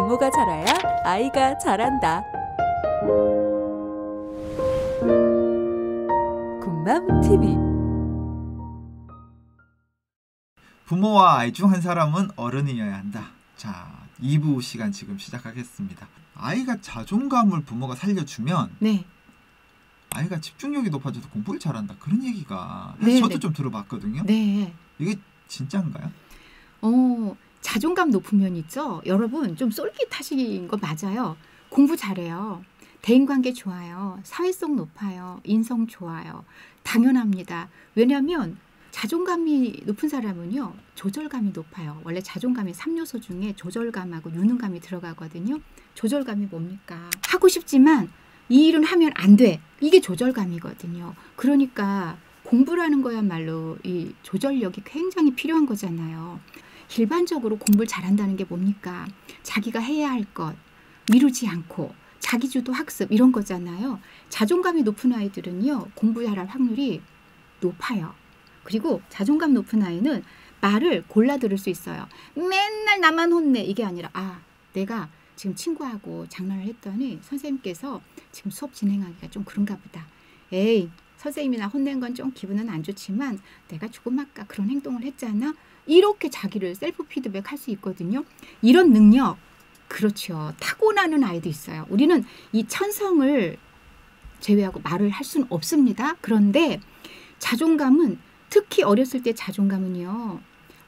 부모가 잘해야 아이가 잘한다. 군맘 TV. 부모와 아이 중 한 사람은 어른이어야 한다. 자, 2부 시간 지금 시작하겠습니다. 아이가 자존감을 부모가 살려주면 네. 아이가 집중력이 높아져서 공부를 잘한다. 그런 얘기가 네, 저도 네. 좀 들어봤거든요. 네. 이게 진짜인가요? 자존감 높은 면 있죠. 여러분 좀 쏠깃하신 거 맞아요. 공부 잘해요. 대인관계 좋아요. 사회성 높아요. 인성 좋아요. 당연합니다. 왜냐하면 자존감이 높은 사람은요. 조절감이 높아요. 원래 자존감의 3요소 중에 조절감하고 유능감이 들어가거든요. 조절감이 뭡니까? 하고 싶지만 이 일은 하면 안 돼. 이게 조절감이거든요. 그러니까 공부라는 거야말로 이 조절력이 굉장히 필요한 거잖아요. 일반적으로 공부를 잘한다는 게 뭡니까? 자기가 해야 할 것, 미루지 않고 자기주도 학습 이런 거잖아요. 자존감이 높은 아이들은요. 공부 잘할 확률이 높아요. 그리고 자존감 높은 아이는 말을 골라 들을 수 있어요. 맨날 나만 혼내 이게 아니라 내가 지금 친구하고 장난을 했더니 선생님께서 지금 수업 진행하기가 좀 그런가 보다. 에이, 선생님이 나 혼낸 건 좀 기분은 안 좋지만 내가 조금 아까 그런 행동을 했잖아. 이렇게 자기를 셀프 피드백 할 수 있거든요. 이런 능력, 그렇죠. 타고나는 아이도 있어요. 우리는 이 천성을 제외하고 말을 할 수는 없습니다. 그런데 자존감은 특히 어렸을 때 자존감은요.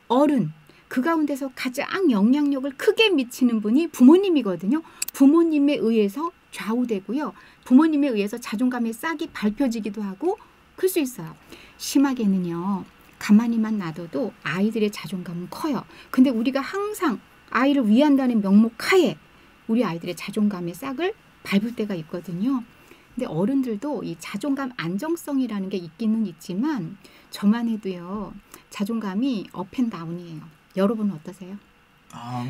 어른, 그 가운데서 가장 영향력을 크게 미치는 분이 부모님이거든요. 부모님에 의해서 좌우되고요. 부모님에 의해서 자존감의 싹이 밟혀지기도 하고 클 수 있어요. 심하게는요. 가만히만 놔둬도 아이들의 자존감은 커요. 근데 우리가 항상 아이를 위한다는 명목 하에 우리 아이들의 자존감의 싹을 밟을 때가 있거든요. 근데 어른들도 이 자존감 안정성이라는 게 있기는 있지만 저만 해도요. 자존감이 업앤다운이에요. 여러분은 어떠세요?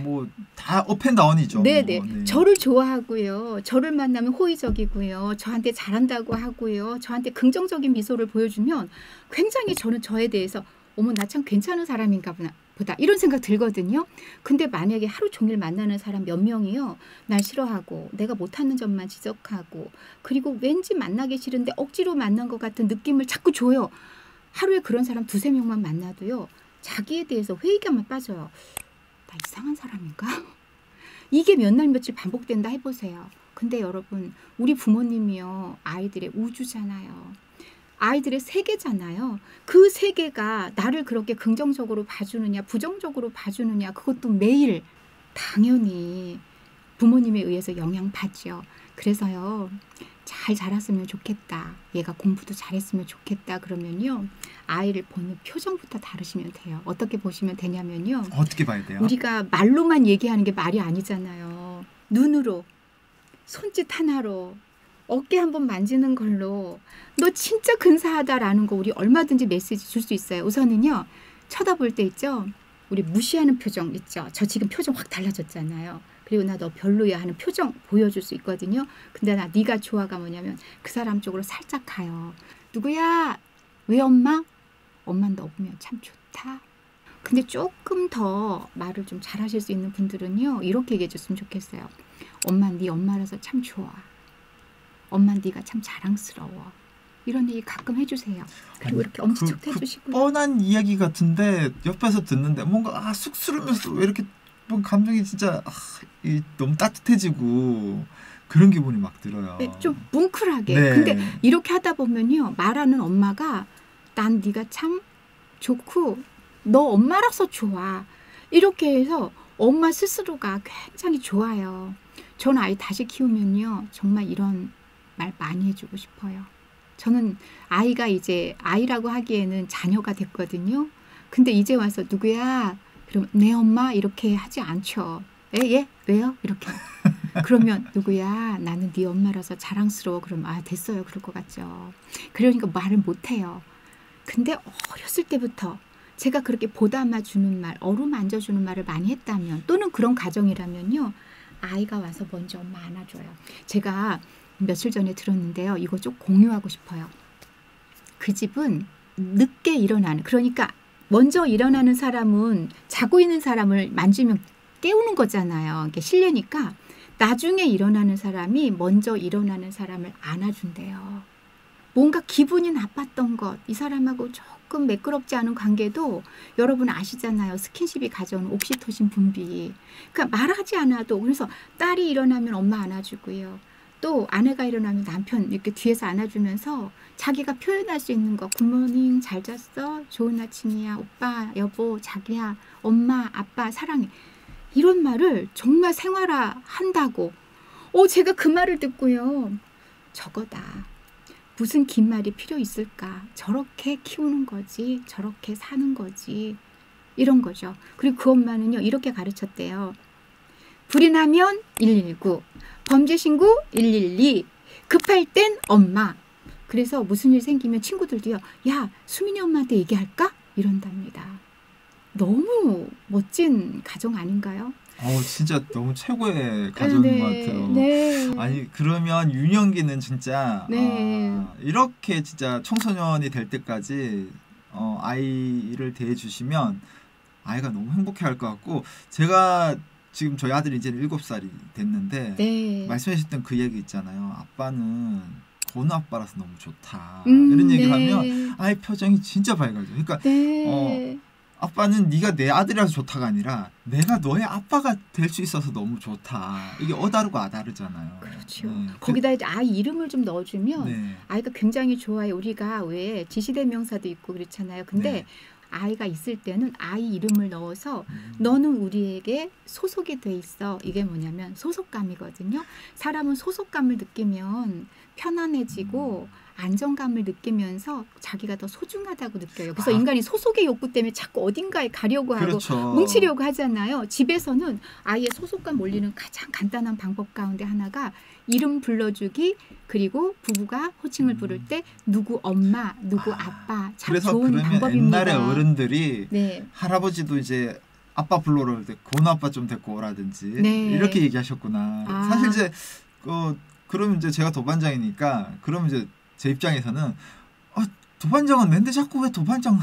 뭐 다 업앤다운이죠. 네네. 네. 저를 좋아하고요. 저를 만나면 호의적이고요. 저한테 잘한다고 하고요. 저한테 긍정적인 미소를 보여주면 굉장히 저는 저에 대해서 어머 나 참 괜찮은 사람인가 보다 이런 생각 들거든요. 근데 만약에 하루 종일 만나는 사람 몇 명이요. 날 싫어하고 내가 못하는 점만 지적하고 그리고 왠지 만나기 싫은데 억지로 만난 것 같은 느낌을 자꾸 줘요. 하루에 그런 사람 2-3명만 만나도요. 자기에 대해서 회의감에 빠져요. 나 이상한 사람인가? 이게 몇 날 며칠 반복된다 해보세요. 근데 여러분 우리 부모님이요. 아이들의 우주잖아요. 아이들의 세계잖아요. 그 세계가 나를 그렇게 긍정적으로 봐주느냐 부정적으로 봐주느냐 그것도 매일 당연히 부모님에 의해서 영향받죠. 그래서요. 잘 자랐으면 좋겠다. 얘가 공부도 잘했으면 좋겠다. 그러면요. 아이를 보는 표정부터 다루시면 돼요. 어떻게 보시면 되냐면요. 어떻게 봐야 돼요? 우리가 말로만 얘기하는 게 말이 아니잖아요. 눈으로, 손짓 하나로, 어깨 한번 만지는 걸로 너 진짜 근사하다라는 거 우리 얼마든지 메시지 줄 수 있어요. 우선은요. 쳐다볼 때 있죠. 우리 무시하는 표정 있죠. 저 지금 표정 확 달라졌잖아요. 그리고 나 너 별로야 하는 표정 보여줄 수 있거든요. 근데 나 네가 좋아가 뭐냐면 그 사람 쪽으로 살짝 가요. 누구야? 왜 엄마? 엄마는 너 보면 참 좋다. 근데 조금 더 말을 좀 잘하실 수 있는 분들은요. 이렇게 얘기해 줬으면 좋겠어요. 엄마 네 엄마라서 참 좋아. 엄마 네가 참 자랑스러워. 이런 얘기 가끔 해주세요. 그리고 이렇게 엄지척도 해주시고요. 뻔한 이야기 같은데 옆에서 듣는데 뭔가 쑥스러우면서 왜 이렇게 감정이 진짜 너무 따뜻해지고 그런 기분이 막 들어요. 네, 좀 뭉클하게. 네. 근데 이렇게 하다 보면요. 말하는 엄마가 난 네가 참 좋고 너 엄마라서 좋아. 이렇게 해서 엄마 스스로가 굉장히 좋아요. 전 아이 다시 키우면요. 정말 이런 말 많이 해주고 싶어요. 저는 아이가 이제 아이라고 하기에는 자녀가 됐거든요. 근데 이제 와서 누구야? 그럼 내 엄마 이렇게 하지 않죠. 예? 왜요? 이렇게. 그러면 누구야? 나는 네 엄마라서 자랑스러워. 그럼 됐어요. 그럴 것 같죠. 그러니까 말을 못해요. 근데 어렸을 때부터 제가 그렇게 보담아 주는 말, 어루만져 주는 말을 많이 했다면 또는 그런 가정이라면요. 아이가 와서 먼저 엄마 안아줘요. 제가 며칠 전에 들었는데요. 이거 좀 공유하고 싶어요. 그 집은 늦게 일어나는, 그러니까 먼저 일어나는 사람은 자고 있는 사람을 만지면 깨우는 거잖아요. 이게 실례니까 나중에 일어나는 사람이 먼저 일어나는 사람을 안아준대요. 뭔가 기분이 나빴던 것, 이 사람하고 조금 매끄럽지 않은 관계도 여러분 아시잖아요. 스킨십이 가져오는 옥시토신 분비. 그러니까 말하지 않아도, 그래서 딸이 일어나면 엄마 안아주고요. 또 아내가 일어나면 남편 이렇게 뒤에서 안아주면서 자기가 표현할 수 있는 거, 굿모닝, 잘 잤어? 좋은 아침이야. 오빠, 여보, 자기야, 엄마, 아빠, 사랑해. 이런 말을 정말 생활화한다고. 제가 그 말을 듣고요. 저거다. 무슨 긴 말이 필요 있을까? 저렇게 키우는 거지. 저렇게 사는 거지. 이런 거죠. 그리고 그 엄마는요. 이렇게 가르쳤대요. 불이 나면 119, 범죄 신고 112, 급할 땐 엄마. 그래서 무슨 일 생기면 친구들도요. 야, 수민이 엄마한테 얘기할까? 이런답니다. 너무 멋진 가정 아닌가요? 진짜 너무 최고의 가정인 것 같아요. 네. 아니 그러면 윤영기는 진짜 네. 이렇게 진짜 청소년이 될 때까지 아이를 대해주시면 아이가 너무 행복해할 것 같고, 제가 지금 저희 아들이 이제 7살이 됐는데 네. 말씀하셨던 그 얘기 있잖아요. 아빠는 고는 아빠라서 너무 좋다. 이런 얘기를 네. 하면 아이 표정이 진짜 밝아져요. 그러니까 네. 아빠는 네가 내 아들이라서 좋다가 아니라 내가 너의 아빠가 될 수 있어서 너무 좋다. 이게 어다르고 아다르잖아요. 그렇죠. 네. 거기다 이제 아이 이름을 좀 넣어주면 네. 아이가 굉장히 좋아요. 우리가 왜 지시대명사도 있고 그렇잖아요. 근데 네. 아이가 있을 때는 아이 이름을 넣어서 너는 우리에게 소속이 돼 있어. 이게 뭐냐면 소속감이거든요. 사람은 소속감을 느끼면 편안해지고 안정감을 느끼면서 자기가 더 소중하다고 느껴요. 그래서 인간이 소속의 욕구 때문에 자꾸 어딘가에 가려고 하고 그렇죠. 뭉치려고 하잖아요. 집에서는 아이의 소속감 올리는 가장 간단한 방법 가운데 하나가 이름 불러주기, 그리고 부부가 호칭을 부를 때 누구 엄마, 누구 아빠. 참 그래서 좋은 그러면 방법입니다. 옛날에 어른들이 네. 할아버지도 이제 아빠 불러오라 할 때 고은 아빠 좀 데리고 오라든지 네. 이렇게 얘기하셨구나. 아. 사실 이제 그러면 이제 제가 도반장이니까 그러면 이제 제 입장에서는 도반장은 낸데 자꾸 왜 도반장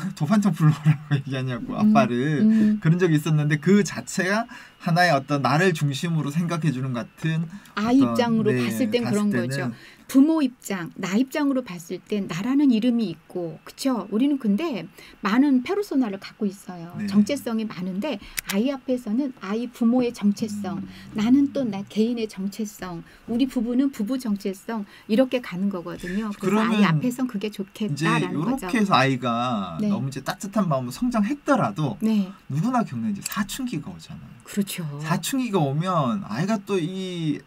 불러오라고 얘기하냐고 아빠를 그런 적이 있었는데, 그 자체가 하나의 어떤 나를 중심으로 생각해 주는 같은 아이 어떤, 입장으로 네, 봤을 땐 그런 때는 거죠. 부모 입장, 나 입장으로 봤을 땐 나라는 이름이 있고, 그쵸? 우리는 근데 많은 페르소나를 갖고 있어요. 네. 정체성이 많은데 아이 앞에서는 아이 부모의 정체성, 나는 또 나 개인의 정체성, 우리 부부는 부부 정체성, 이렇게 가는 거거든요. 그래서 그러면 아이 앞에선 그게 이제 좋겠다라는 거죠. 이렇게 해서 아이가 네. 너무 이제 따뜻한 마음으로 성장했더라도 네, 누구나 겪는 이제 사춘기가 오잖아요. 그렇죠. 사춘기가 오면 아이가 또 이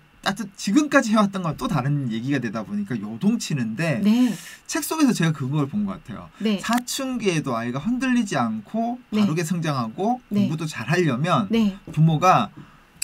지금까지 해왔던 건 또 다른 얘기가 되다 보니까 요동치는데, 네, 책 속에서 제가 그걸 본 것 같아요. 네, 사춘기에도 아이가 흔들리지 않고 네. 바르게 성장하고 네. 공부도 잘하려면 네, 부모가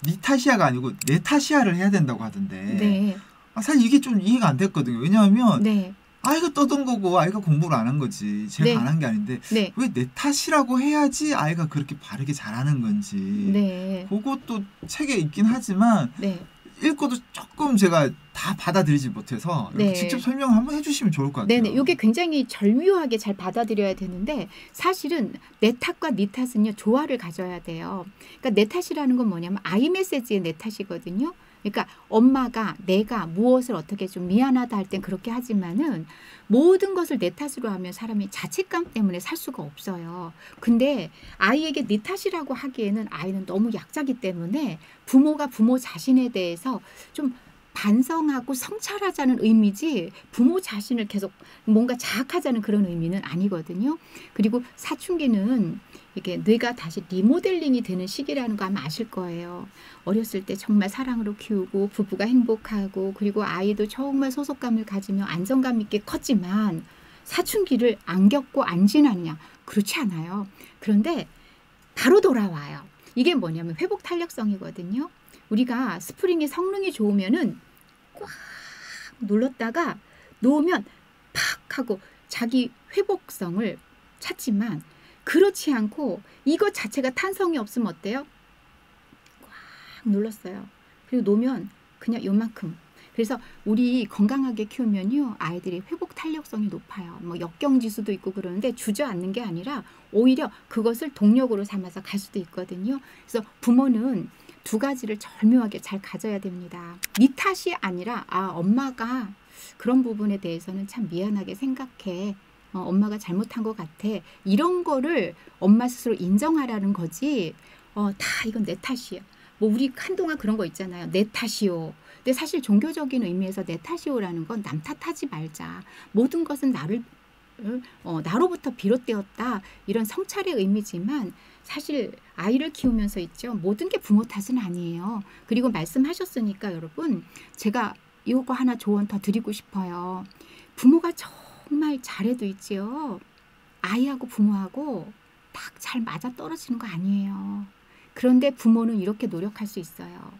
니 탓이야가 아니고 내 탓이야를 해야 된다고 하던데, 네, 사실 이게 좀 이해가 안 됐거든요. 왜냐하면 네, 아이가 떠든 거고 아이가 공부를 안 한 거지, 제가 네. 안 한 게 아닌데 네, 왜 내 탓이라고 해야지 아이가 그렇게 바르게 잘하는 건지. 네, 그것도 책에 있긴 하지만 네. 읽고도 조금 제가 다 받아들이지 못해서 이렇게 네. 직접 설명을 한번 해주시면 좋을 것 같아요. 네네, 이게 굉장히 절묘하게 잘 받아들여야 되는데, 사실은 내 탓과 네 탓은요 조화를 가져야 돼요. 그러니까 내 탓이라는 건 뭐냐면 아이 메시지의 내 탓이거든요. 그러니까 엄마가 내가 무엇을 어떻게 좀 미안하다 할 땐 그렇게 하지만은 모든 것을 내 탓으로 하면 사람이 자책감 때문에 살 수가 없어요. 근데 아이에게 네 탓이라고 하기에는 아이는 너무 약자기 때문에 부모가 부모 자신에 대해서 좀 반성하고 성찰하자는 의미지 부모 자신을 계속 뭔가 자학하자는 그런 의미는 아니거든요. 그리고 사춘기는 이게 뇌가 다시 리모델링이 되는 시기라는 거 아마 아실 거예요. 어렸을 때 정말 사랑으로 키우고 부부가 행복하고 그리고 아이도 정말 소속감을 가지며 안정감 있게 컸지만 사춘기를 안 겪고 안 지났냐? 그렇지 않아요. 그런데 바로 돌아와요. 이게 뭐냐면 회복 탄력성이거든요. 우리가 스프링의 성능이 좋으면은 꽉 눌렀다가 놓으면 팍 하고 자기 회복성을 찾지만, 그렇지 않고 이것 자체가 탄성이 없으면 어때요? 꽉 눌렀어요. 그리고 놓으면 그냥 요만큼. 그래서 우리 건강하게 키우면요 아이들이 회복 탄력성이 높아요. 뭐 역경 지수도 있고 그러는데 주저앉는 게 아니라 오히려 그것을 동력으로 삼아서 갈 수도 있거든요. 그래서 부모는 두 가지를 절묘하게 잘 가져야 됩니다. 네 탓이 아니라 엄마가 그런 부분에 대해서는 참 미안하게 생각해. 엄마가 잘못한 것 같아. 이런 거를 엄마 스스로 인정하라는 거지. 다 이건 내 탓이야. 뭐 우리 한동안 그런 거 있잖아요. 내 탓이요. 근데 사실 종교적인 의미에서 내 탓이요라는 건 남 탓하지 말자. 모든 것은 나로부터 비롯되었다. 이런 성찰의 의미지만 사실 아이를 키우면서 있죠. 모든 게 부모 탓은 아니에요. 그리고 말씀하셨으니까 여러분 제가 이거 하나 조언 더 드리고 싶어요. 부모가 정말 잘해도 있지요. 아이하고 부모하고 딱 잘 맞아 떨어지는 거 아니에요. 그런데 부모는 이렇게 노력할 수 있어요.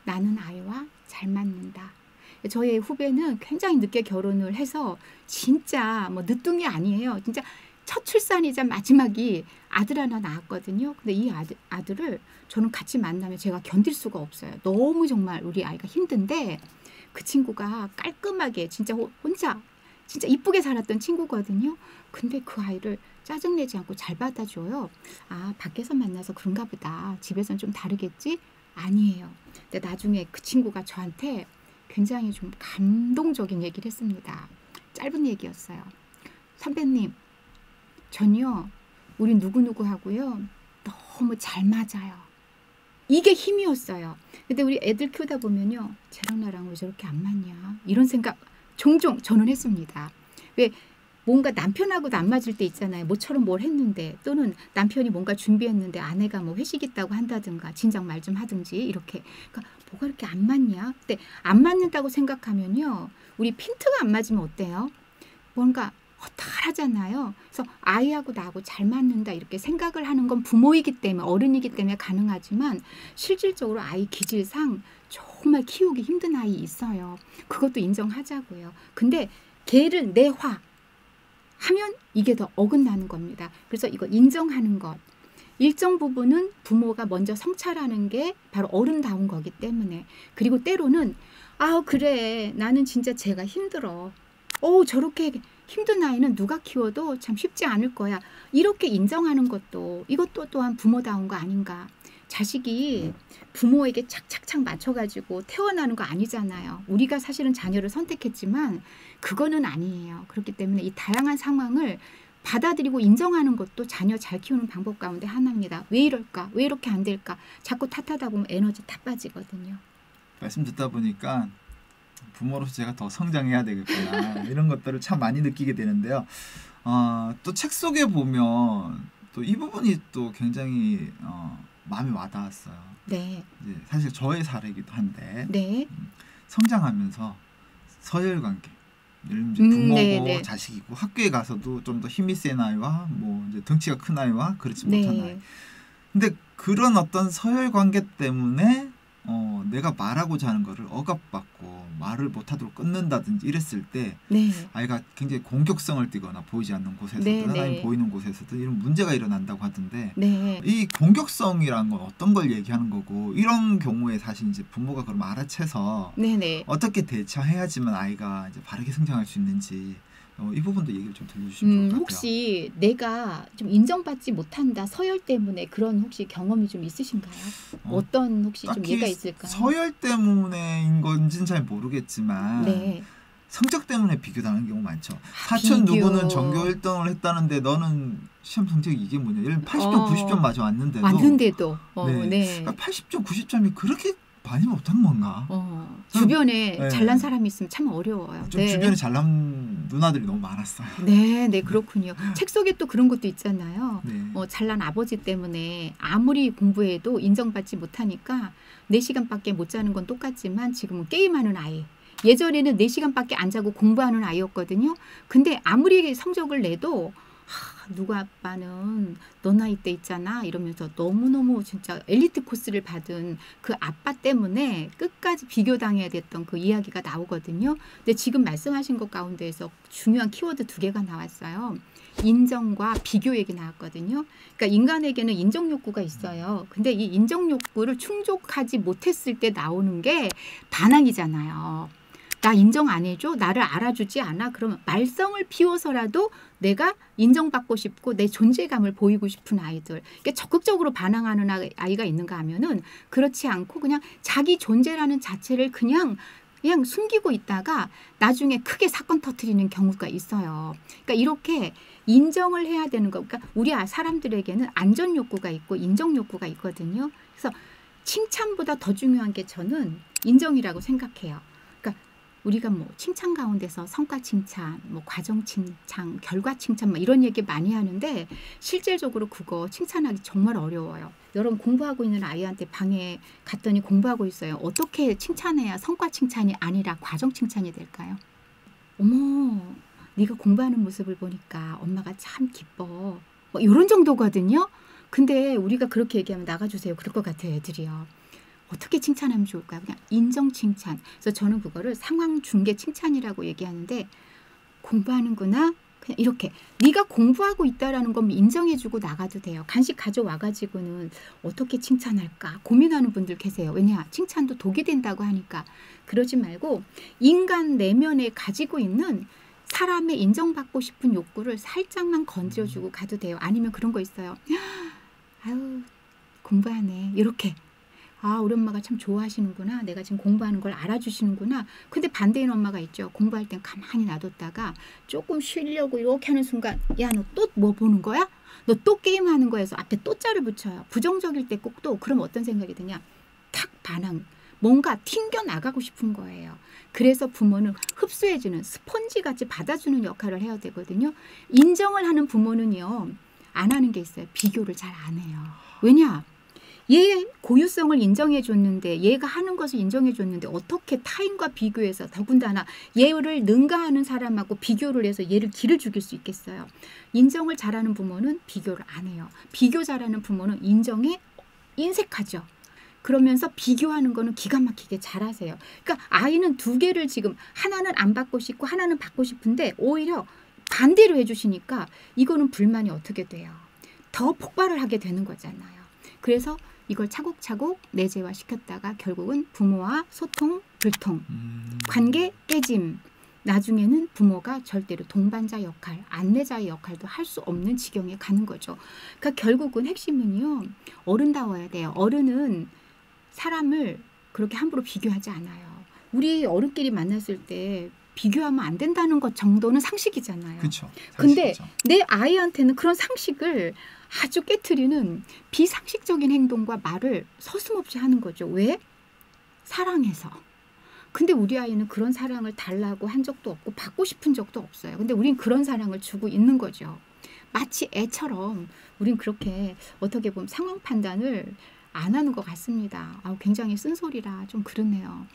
나는 아이와 잘 맞는다. 저의 후배는 굉장히 늦게 결혼을 해서 진짜 뭐 늦둥이 아니에요. 진짜 첫 출산이자 마지막이 아들 하나 낳았거든요. 근데 이 아들을 저는 같이 만나면 제가 견딜 수가 없어요. 너무 정말 우리 아이가 힘든데 그 친구가 깔끔하게 진짜 혼자 진짜 이쁘게 살았던 친구거든요. 근데 그 아이를 짜증내지 않고 잘 받아줘요. 밖에서 만나서 그런가 보다. 집에서는 좀 다르겠지? 아니에요. 근데 나중에 그 친구가 저한테 굉장히 좀 감동적인 얘기를 했습니다. 짧은 얘기였어요. 선배님, 전요 우리 누구누구하고요 너무 잘 맞아요. 이게 힘이었어요. 근데 우리 애들 키우다 보면요 쟤랑 나랑 왜 저렇게 안 맞냐 이런 생각 종종 저는 했습니다. 왜 뭔가 남편하고도 안 맞을 때 있잖아요. 모처럼 뭘 했는데 또는 남편이 뭔가 준비했는데 아내가 뭐 회식 있다고 한다든가 진작 말 좀 하든지 이렇게 그러니까 뭐가 이렇게 안 맞냐. 근데 안 맞는다고 생각하면요 우리 핀트가 안 맞으면 어때요? 뭔가 허탈하잖아요. 그래서 아이하고 나하고 잘 맞는다 이렇게 생각을 하는 건 부모이기 때문에 어른이기 때문에 가능하지만 실질적으로 아이 기질상 정말 키우기 힘든 아이 있어요. 그것도 인정하자고요. 근데 걔를 내화 하면 이게 더 어긋나는 겁니다. 그래서 이거 인정하는 것. 일정 부분은 부모가 먼저 성찰하는 게 바로 어른다운 거기 때문에. 그리고 때로는 그래 나는 진짜 쟤가 힘들어. 저렇게 힘든 아이는 누가 키워도 참 쉽지 않을 거야. 이렇게 인정하는 것도 이것도 또한 부모다운 거 아닌가. 자식이 부모에게 착착착 맞춰가지고 태어나는 거 아니잖아요. 우리가 사실은 자녀를 선택했지만 그거는 아니에요. 그렇기 때문에 이 다양한 상황을 받아들이고 인정하는 것도 자녀 잘 키우는 방법 가운데 하나입니다. 왜 이럴까? 왜 이렇게 안 될까? 자꾸 탓하다 보면 에너지 다 빠지거든요. 말씀 듣다 보니까 부모로서 제가 더 성장해야 되겠구나 이런 것들을 참 많이 느끼게 되는데요. 또 책 속에 보면 또 이 부분이 또 굉장히 마음에 와닿았어요. 네. 이제 사실 저의 사례이기도 한데 네. 성장하면서 서열 관계, 예를 들면 이제 부모고 네. 자식이고 학교에 가서도 좀 더 힘이 센 아이와 뭐 이제 덩치가 큰 아이와 그렇지 네. 못한 아이. 근데 그런 어떤 서열 관계 때문에 내가 말하고자 하는 거를 억압받고 말을 못하도록 끊는다든지 이랬을 때 네. 아이가 굉장히 공격성을 띠거나 보이지 않는 곳에서든 네. 아니면 보이는 곳에서든 이런 문제가 일어난다고 하던데 네. 이 공격성이란 건 어떤 걸 얘기하는 거고 이런 경우에 사실 이제 부모가 그럼 알아채서 네네. 어떻게 대처해야지만 아이가 이제 바르게 성장할 수 있는지 이 부분도 얘기를 좀 들려주시면 좋을 것 같아요. 혹시 내가 좀 인정받지 못한다 서열 때문에 그런 혹시 경험이 좀 있으신가요? 어떤 혹시 좀 예가 있을까요? 서열 때문에인 건지는 잘 모르겠지만 네. 성적 때문에 비교당하는 경우 많죠. 사촌 비교. 누구는 전교 1등을 했다는데 너는 시험 성적이 이게 뭐냐. 예를 들면 80점, 90점 맞아 왔는데도 왔는데도 네. 그러니까 80점, 90점이 그렇게 많이 못하는 건가? 주변에 네. 잘난 사람이 있으면 참 어려워요. 좀 주변에 잘난 누나들이 너무 많았어요. 네, 그렇군요. 책 속에 또 그런 것도 있잖아요. 네. 잘난 아버지 때문에 아무리 공부해도 인정받지 못하니까 4시간밖에 못 자는 건 똑같지만 지금은 게임하는 아이. 예전에는 4시간밖에 안 자고 공부하는 아이였거든요. 근데 아무리 성적을 내도 누구 아빠는 너 나이 때 있잖아 이러면서 너무너무 진짜 엘리트 코스를 받은 그 아빠 때문에 끝까지 비교당해야 됐던 그 이야기가 나오거든요. 근데 지금 말씀하신 것 가운데에서 중요한 키워드 2개가 나왔어요. 인정과 비교 얘기 나왔거든요. 그러니까 인간에게는 인정 욕구가 있어요. 근데 이 인정 욕구를 충족하지 못했을 때 나오는 게 반항이잖아요. 나 인정 안 해줘? 나를 알아주지 않아? 그러면 말썽을 피워서라도 내가 인정받고 싶고 내 존재감을 보이고 싶은 아이들. 그러니까 적극적으로 반항하는 아이가 있는가 하면은 그렇지 않고 그냥 자기 존재라는 자체를 그냥 숨기고 있다가 나중에 크게 사건 터뜨리는 경우가 있어요. 그러니까 이렇게 인정을 해야 되는 거. 그러니까 우리 사람들에게는 안전 욕구가 있고 인정 욕구가 있거든요. 그래서 칭찬보다 더 중요한 게 저는 인정이라고 생각해요. 그러니까 우리가 뭐 칭찬 가운데서 성과 칭찬, 뭐 과정 칭찬, 결과 칭찬 뭐 이런 얘기 많이 하는데 실질적으로 그거 칭찬하기 정말 어려워요. 여러분 공부하고 있는 아이한테 방에 갔더니 공부하고 있어요. 어떻게 칭찬해야 성과 칭찬이 아니라 과정 칭찬이 될까요? 어머, 네가 공부하는 모습을 보니까 엄마가 참 기뻐. 뭐 이런 정도거든요. 근데 우리가 그렇게 얘기하면 나가주세요. 그럴 것 같아요, 애들이요. 어떻게 칭찬하면 좋을까요? 그냥 인정 칭찬. 그래서 저는 그거를 상황 중개 칭찬이라고 얘기하는데 공부하는구나. 그냥 이렇게 네가 공부하고 있다라는 건 인정해주고 나가도 돼요. 간식 가져와가지고는 어떻게 칭찬할까 고민하는 분들 계세요. 왜냐? 칭찬도 독이 된다고 하니까. 그러지 말고 인간 내면에 가지고 있는 사람의 인정받고 싶은 욕구를 살짝만 건드려주고 가도 돼요. 아니면 그런 거 있어요. 아유 공부하네. 이렇게. 아 우리 엄마가 참 좋아하시는구나. 내가 지금 공부하는 걸 알아주시는구나. 근데 반대인 엄마가 있죠. 공부할 땐 가만히 놔뒀다가 조금 쉬려고 이렇게 하는 순간 야 너 또 뭐 보는 거야? 너 또 게임하는 거야 해서 앞에 또 자를 붙여요. 부정적일 때 꼭 또 그럼 어떤 생각이 드냐. 탁 반항. 뭔가 튕겨나가고 싶은 거예요. 그래서 부모는 흡수해주는 스펀지같이 받아주는 역할을 해야 되거든요. 인정을 하는 부모는요. 안 하는 게 있어요. 비교를 잘 안 해요. 왜냐? 얘 고유성을 인정해 줬는데 얘가 하는 것을 인정해 줬는데 어떻게 타인과 비교해서 더군다나 얘를 능가하는 사람하고 비교를 해서 얘를 기를 죽일 수 있겠어요. 인정을 잘하는 부모는 비교를 안 해요. 비교 잘하는 부모는 인정에 인색하죠. 그러면서 비교하는 거는 기가 막히게 잘하세요. 그러니까 아이는 두 개를 지금 하나는 안 받고 싶고 하나는 받고 싶은데 오히려 반대로 해주시니까 이거는 불만이 어떻게 돼요? 더 폭발을 하게 되는 거잖아요. 그래서 이걸 차곡차곡 내재화 시켰다가 결국은 부모와 소통, 불통, 관계 깨짐. 나중에는 부모가 절대로 동반자 역할, 안내자의 역할도 할 수 없는 지경에 가는 거죠. 그러니까 결국은 핵심은요. 어른다워야 돼요. 어른은 사람을 그렇게 함부로 비교하지 않아요. 우리 어른끼리 만났을 때 비교하면 안 된다는 것 정도는 상식이잖아요. 그렇죠. 근데 내 아이한테는 그런 상식을 아주 깨트리는 비상식적인 행동과 말을 서슴없이 하는 거죠. 왜? 사랑해서. 근데 우리 아이는 그런 사랑을 달라고 한 적도 없고 받고 싶은 적도 없어요. 근데 우린 그런 사랑을 주고 있는 거죠. 마치 애처럼 우린 그렇게 어떻게 보면 상황 판단을 안 하는 것 같습니다. 굉장히 쓴소리라 좀 그렇네요.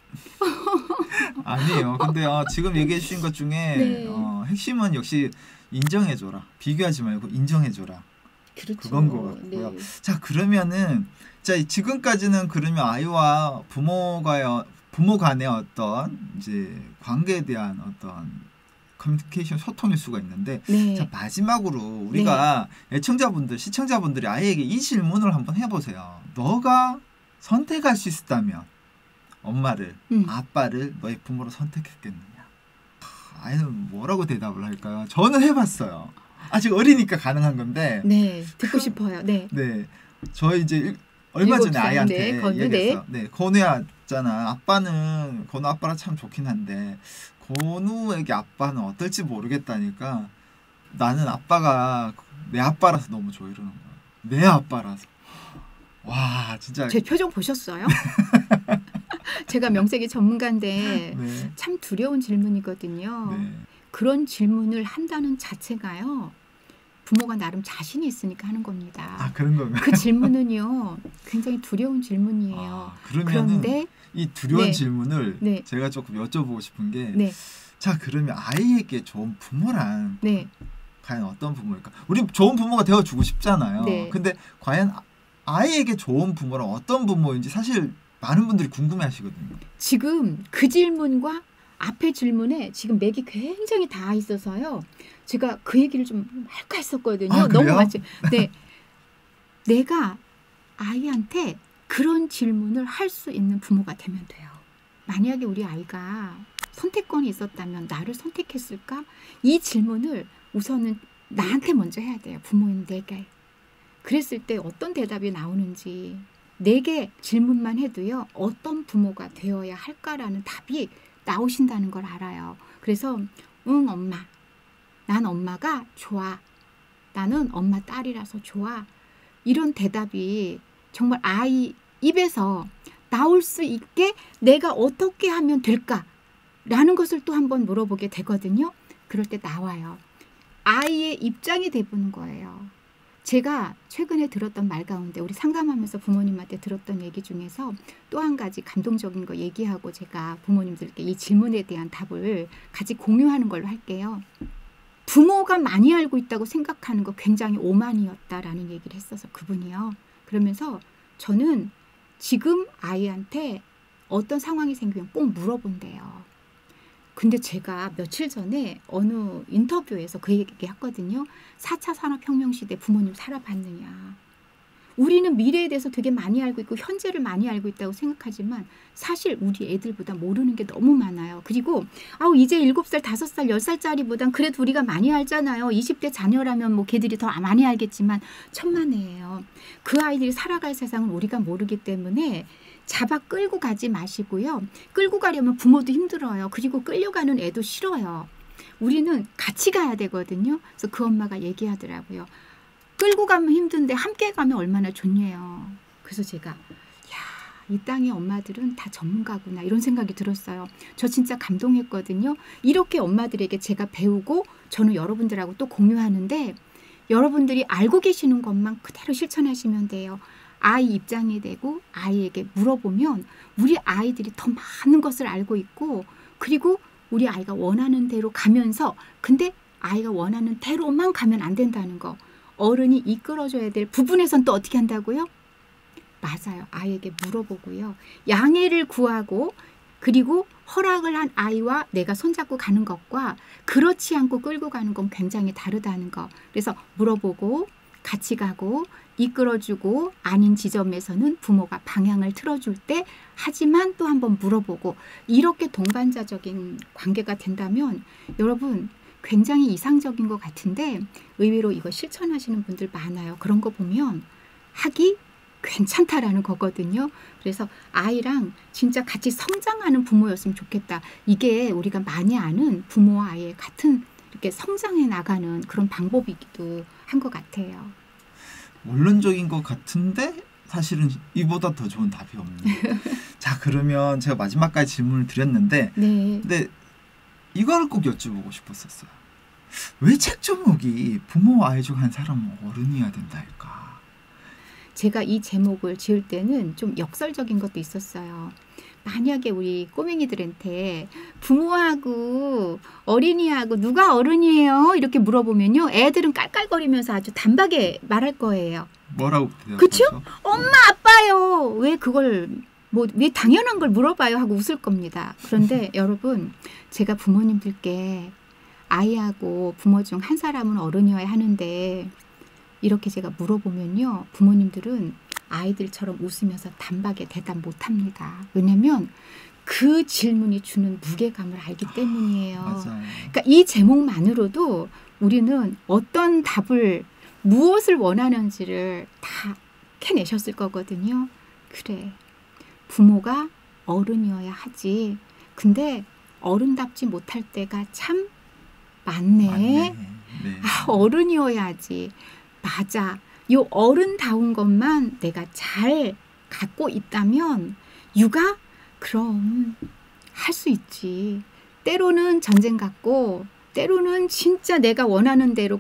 아니에요. 근데 지금 얘기해 주신 것 중에 네. 핵심은 역시 인정해줘라. 비교하지 말고 인정해줘라. 그렇죠. 그건 것 같고요. 네. 자 그러면은 지금까지는 그러면 아이와 부모 간의 어떤 이제 관계에 대한 어떤 커뮤니케이션 소통일 수가 있는데 네. 자 마지막으로 우리가 애청자분들 시청자분들이 아이에게 이 질문을 한번 해보세요. 너가 선택할 수 있었다면 엄마를 아빠를 너의 부모로 선택했겠느냐. 아이는 뭐라고 대답을 할까요? 저는 해봤어요. 아직 어리니까 가능한 건데 네 듣고 싶어요. 네. 네 저희 이제 얼마 전에 아이한테 얘기했어요. 네 건우야 있잖아. 아빠는 건우 아빠랑 참 좋긴 한데 건우에게 아빠는 어떨지 모르겠다니까 나는 아빠가 내 아빠라서 너무 좋아 이러는 거야. 내 아빠라서. 와 진짜 제 표정 보셨어요? 제가 명색이 전문가인데 네. 참 두려운 질문이거든요. 네. 그런 질문을 한다는 자체가요. 부모가 나름 자신이 있으니까 하는 겁니다. 아 그런 건가요? 그 질문은요. 굉장히 두려운 질문이에요. 그런데 이 두려운 네. 질문을 네. 제가 조금 여쭤보고 싶은 게 네. 자 그러면 아이에게 좋은 부모란 네. 과연 어떤 부모일까? 우리 좋은 부모가 되어주고 싶잖아요. 네. 근데 과연 아이에게 좋은 부모란 어떤 부모인지 사실 많은 분들이 궁금해하시거든요. 지금 그 질문과 앞에 질문에 지금 맥이 굉장히 닿아 있어서요. 제가 그 얘기를 좀 할까 했었거든요. 아, 너무 그래요? 맞지. 네. 내가 아이한테 그런 질문을 할 수 있는 부모가 되면 돼요. 만약에 우리 아이가 선택권이 있었다면 나를 선택했을까? 이 질문을 우선은 나한테 먼저 해야 돼요. 부모인 내게. 그랬을 때 어떤 대답이 나오는지 내게 질문만 해도요. 어떤 부모가 되어야 할까라는 답이 나오신다는 걸 알아요. 그래서 응 엄마. 난 엄마가 좋아. 나는 엄마 딸이라서 좋아. 이런 대답이 정말 아이 입에서 나올 수 있게 내가 어떻게 하면 될까라는 것을 또 한번 물어보게 되거든요. 그럴 때 나와요. 아이의 입장이 돼보는 거예요. 제가 최근에 들었던 말 가운데 우리 상담하면서 부모님한테 들었던 얘기 중에서 또 한 가지 감동적인 거 얘기하고 제가 부모님들께 이 질문에 대한 답을 같이 공유하는 걸로 할게요. 부모가 많이 알고 있다고 생각하는 거 굉장히 오만이었다라는 얘기를 했어서 그분이요. 그러면서 저는 지금 아이한테 어떤 상황이 생기면 꼭 물어본대요. 근데 제가 며칠 전에 어느 인터뷰에서 그 얘기 했거든요. 4차 산업혁명 시대 부모님 살아봤느냐. 우리는 미래에 대해서 되게 많이 알고 있고 현재를 많이 알고 있다고 생각하지만 사실 우리 애들보다 모르는 게 너무 많아요. 그리고 이제 7살, 5살, 10살짜리보단 그래도 우리가 많이 알잖아요. 20대 자녀라면 뭐 걔들이 더 많이 알겠지만 천만에요. 그 아이들이 살아갈 세상은 우리가 모르기 때문에 잡아 끌고 가지 마시고요. 끌고 가려면 부모도 힘들어요. 그리고 끌려가는 애도 싫어요. 우리는 같이 가야 되거든요. 그래서 그 엄마가 얘기하더라고요. 끌고 가면 힘든데 함께 가면 얼마나 좋냐요. 그래서 제가 이 땅의 엄마들은 다 전문가구나 이런 생각이 들었어요. 저 진짜 감동했거든요. 이렇게 엄마들에게 제가 배우고 저는 여러분들하고 또 공유하는데 여러분들이 알고 계시는 것만 그대로 실천하시면 돼요. 아이 입장이 되고 아이에게 물어보면 우리 아이들이 더 많은 것을 알고 있고 그리고 우리 아이가 원하는 대로 가면서 근데 아이가 원하는 대로만 가면 안 된다는 거. 어른이 이끌어줘야 될 부분에선 또 어떻게 한다고요? 맞아요. 아이에게 물어보고요. 양해를 구하고 그리고 허락을 한 아이와 내가 손잡고 가는 것과 그렇지 않고 끌고 가는 건 굉장히 다르다는 거. 그래서 물어보고 같이 가고 이끌어주고 아닌 지점에서는 부모가 방향을 틀어줄 때 하지만 또 한번 물어보고 이렇게 동반자적인 관계가 된다면 여러분 굉장히 이상적인 것 같은데 의외로 이거 실천하시는 분들 많아요. 그런 거 보면 하기 괜찮다라는 거거든요. 그래서 아이랑 진짜 같이 성장하는 부모였으면 좋겠다. 이게 우리가 많이 아는 부모와 아이의 같은 이렇게 성장해 나가는 그런 방법이기도 한 것 같아요. 원론적인 것 같은데 사실은 이보다 더 좋은 답이 없네요. 자, 그러면 제가 마지막까지 질문을 드렸는데 네. 근데 이걸 꼭 여쭤보고 싶었었어요. 왜 책 제목이 부모와 아이 중 한 사람은 어른이어야 된다일까? 제가 이 제목을 지을 때는 좀 역설적인 것도 있었어요. 만약에 우리 꼬맹이들한테 부모하고 어린이하고 누가 어른이에요? 이렇게 물어보면요. 애들은 깔깔거리면서 아주 단박에 말할 거예요. 뭐라고 대답하죠? 그쵸? 엄마, 아빠요. 왜 그걸 왜 당연한 걸 물어봐요 하고 웃을 겁니다. 그런데 여러분 제가 부모님들께 아이하고 부모 중 한 사람은 어른이어야 하는데 이렇게 제가 물어보면요. 부모님들은 아이들처럼 웃으면서 단박에 대답 못합니다. 왜냐하면 그 질문이 주는 무게감을 알기 때문이에요. 맞아요. 그러니까 이 제목만으로도 우리는 어떤 답을 무엇을 원하는지를 다 캐내셨을 거거든요. 그래. 부모가 어른이어야 하지. 근데 어른답지 못할 때가 참 많네. 네. 어른이어야지. 맞아. 요 어른다운 것만 내가 잘 갖고 있다면 육아? 그럼 할 수 있지. 때로는 전쟁 같고 때로는 진짜 내가 원하는 대로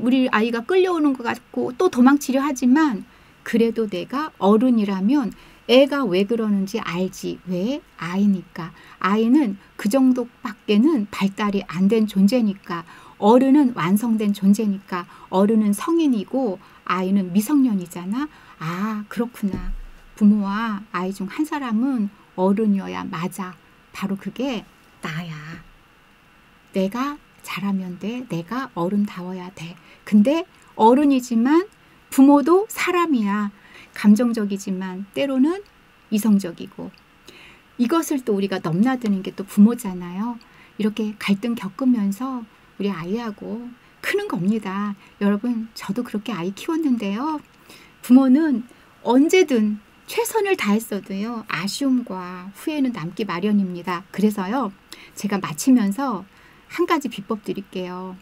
우리 아이가 끌려오는 것 같고 또 도망치려 하지만 그래도 내가 어른이라면 애가 왜 그러는지 알지. 왜? 아이니까. 아이는 그 정도밖에는 발달이 안 된 존재니까. 어른은 완성된 존재니까. 어른은 성인이고 아이는 미성년이잖아. 아, 그렇구나. 부모와 아이 중 한 사람은 어른이어야 맞아. 바로 그게 나야. 내가 잘하면 돼. 내가 어른다워야 돼. 근데 어른이지만 부모도 사람이야. 감정적이지만 때로는 이성적이고 이것을 또 우리가 넘나드는 게 또 부모잖아요. 이렇게 갈등 겪으면서 우리 아이하고 크는 겁니다. 여러분, 저도 그렇게 아이 키웠는데요. 부모는 언제든 최선을 다했어도요, 아쉬움과 후회는 남기 마련입니다. 그래서요, 제가 마치면서 한 가지 비법 드릴게요.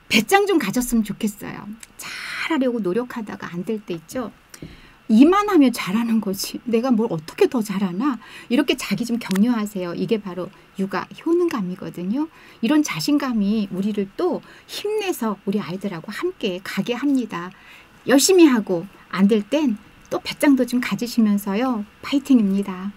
배짱 좀 가졌으면 좋겠어요. 잘하려고 노력하다가 안 될 때 있죠. 이만 하면 잘하는 거지. 내가 뭘 어떻게 더 잘하나? 이렇게 자기 좀 격려하세요. 이게 바로 육아 효능감이거든요. 이런 자신감이 우리를 또 힘내서 우리 아이들하고 함께 가게 합니다. 열심히 하고 안 될 땐 또 배짱도 좀 가지시면서요. 파이팅입니다.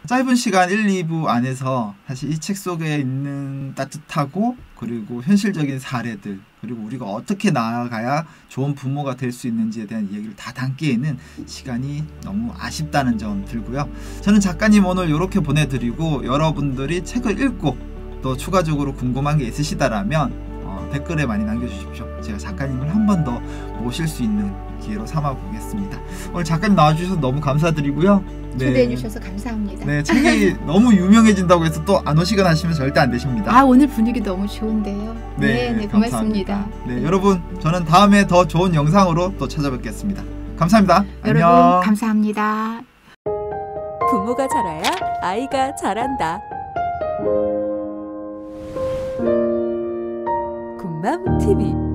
짧은 시간 1, 2부 안에서 사실 이 책 속에 있는 따뜻하고 그리고 현실적인 사례들, 그리고 우리가 어떻게 나아가야 좋은 부모가 될 수 있는지에 대한 이야기를 다 담기에는 시간이 너무 아쉽다는 점 들고요. 저는 작가님 오늘 이렇게 보내드리고, 여러분들이 책을 읽고 또 추가적으로 궁금한 게 있으시다라면 댓글에 많이 남겨주십시오. 제가 작가님을 한 번 더 모실 수 있는 기회로 삼아 보겠습니다. 오늘 작가님 나와주셔서 너무 감사드리고요. 초대해 주셔서 감사합니다. 네, 책이 너무 유명해진다고 해서 또 안 오시거나 하시면 절대 안 되십니다. 아, 오늘 분위기 너무 좋은데요. 네, 고맙습니다. 감사합니다. 네, 여러분, 저는 다음에 더 좋은 영상으로 또 찾아뵙겠습니다. 감사합니다. 여러분, 안녕. 감사합니다. 부모가 잘해야 아이가 잘한다. 굿맘TV